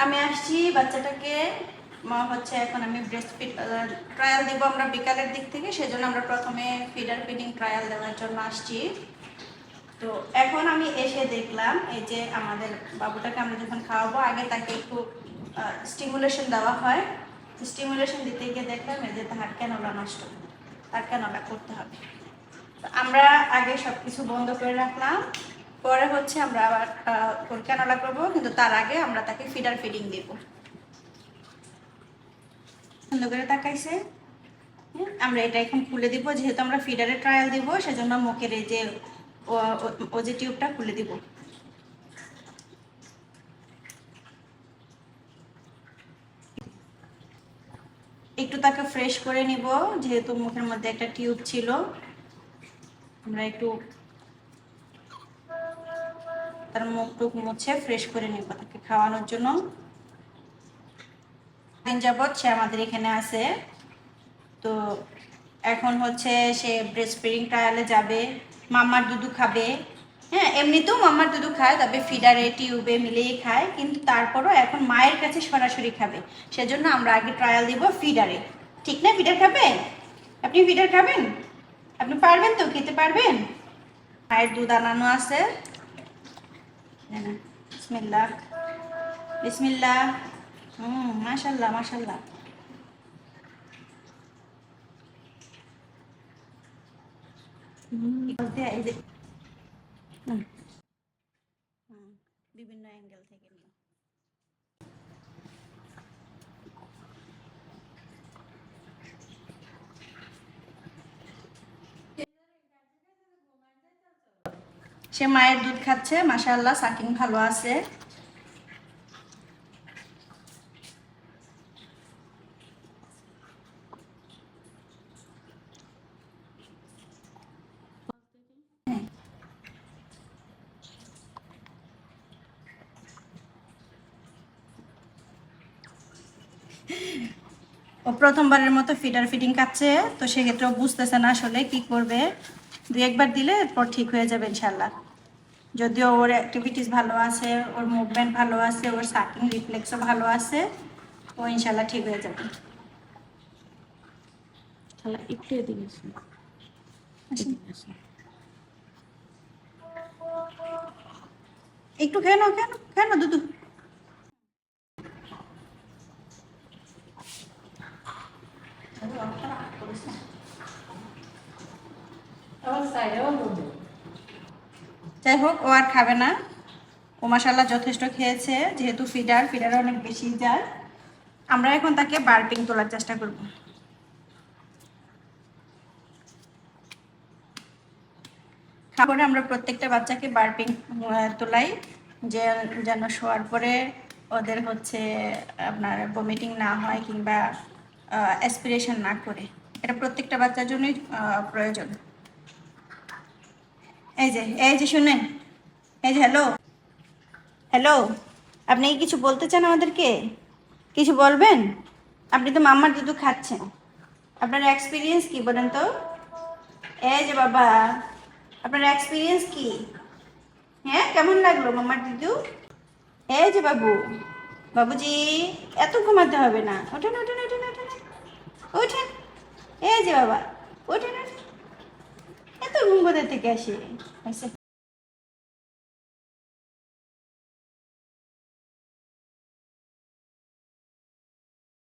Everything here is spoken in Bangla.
আমি আসছি বাচ্চাটাকে হচ্ছে এখন আমি ব্রেস্ট ফিড ট্রায়াল দিব আমরা বিকালের দিক থেকে, সেজন্য আমরা প্রথমে ফিডিং ট্রায়াল দেওয়ার জন্য আসছি। তো এখন আমি এসে দেখলাম এই যে আমাদের বাবুটাকে আমরা যখন খাওয়াবো আগে তাকে একটু স্টিমুলেশন দেওয়া হয়। স্টিমুলেশন দিতে গিয়ে দেখলাম এই যে তার ক্যানোলা নষ্ট, তার ক্যানোলা করতে হবে। তো আমরা আগে সব কিছু বন্ধ করে রাখলাম, পরে হচ্ছে আমরা আবার ক্যানোলা করবো, কিন্তু তার আগে আমরা তাকে ফিডিং দিব। সুন্দর করে তাকাইছে। আমরা এটা এখন খুলে দিব, যেহেতু আমরা ফিডারে ট্রায়াল দিব সেজন্য মুখের এই যে ও যে টিউবটা খুলে দিব। একটু তাকে ফ্রেশ করে নিব, যেহেতু মুখের মধ্যে একটা টিউব ছিল। আমরা একটু তার মুখ টুক মুছে ফ্রেশ করে নিব তাকে খাওয়ানোর জন্য। দিন যাবৎ সে আমাদের এখানে আছে। তো এখন হচ্ছে সে ব্রেস্ট ফিডিং ট্রায়ালে যাবে, মাম্মার দুধু খাবে। হ্যাঁ, এমনিতেও মাম্মার দুধু খায়, তবে ফিডারে টিউবে মিলিয়ে খায়, কিন্তু তারপরও এখন মায়ের কাছে সরাসরি খাবে। সেজন্য আমরা আগে ট্রায়াল দিব ফিডারে। ঠিক না? ফিডার খাবেন? আপনি ফিডার খাবেন? আপনি পারবেন তো? খেতে পারবেন? মায়ের দুধ আনানো আছে। বিসমিল্লাহ বিসমিল্লাহ। মাশাল্লাহ মাশাল্লাহ। বিভিন্ন অ্যাঙ্গেল থেকে নিও। সে মায়ের দুধ খাচ্ছে, মাশাআল্লাহ, সাকিং ভালো আছে। ও প্রথমবারের মতো ফিডিং খাচ্ছে, তো সেক্ষেত্রে ও বুঝতেছে না আসলে কি করবে। দুই একবার দিলে এরপর ঠিক হয়ে যাবে ইনশাল্লাহ। যদিও ওর অ্যাক্টিভিটিস ভালো আছে, ওর মুভমেন্ট ভালো আছে, ওর সাকিং রিফ্লেক্সও ভালো আছে, ও ইনশাল্লাহ ঠিক হয়ে যাবে। একটু এদিকে একটু খেয়ে নাও, কেন দুধু। যাই হোক, ও আর খাবে না। ও মাশাআল্লাহ যথেষ্ট খেয়েছে, যেহেতু ফিডারে অনেক বেশি যায়। আমরা এখন তাকে বার্পিং তোলার চেষ্টা করব। খাবারে আমরা প্রত্যেকটা বাচ্চাকে বার্পিং তোলাই, যেন শোয়ার পরে ওদের হচ্ছে আপনার ভমিটিং না হয় কিংবা অ্যাসপিরেশন না করে। এটা প্রত্যেকটা বাচ্চার জন্যই প্রয়োজন। এই যে শুনেন, এই যে হ্যালো হ্যালো, আপনি কি কিছু বলতে চান আমাদেরকে? কিছু বলবেন? আপনি তো মাম্মার দুধ খাচ্ছেন, আপনার এক্সপিরিয়েন্স কি বলেন তো? এই যে বাবা, আপনার এক্সপিরিয়েন্স কি? হ্যাঁ, কেমন লাগলো মাম্মার দুধ? এই যে বাবু, বাবুজি, এত ঘুমাতে হবে না, ওঠেন ওঠেন ওঠেন ওঠেন ওঠেন। এই যে বাবা, ওঠেন ওঠেন। এত ঘুম কোথা থেকে আসে?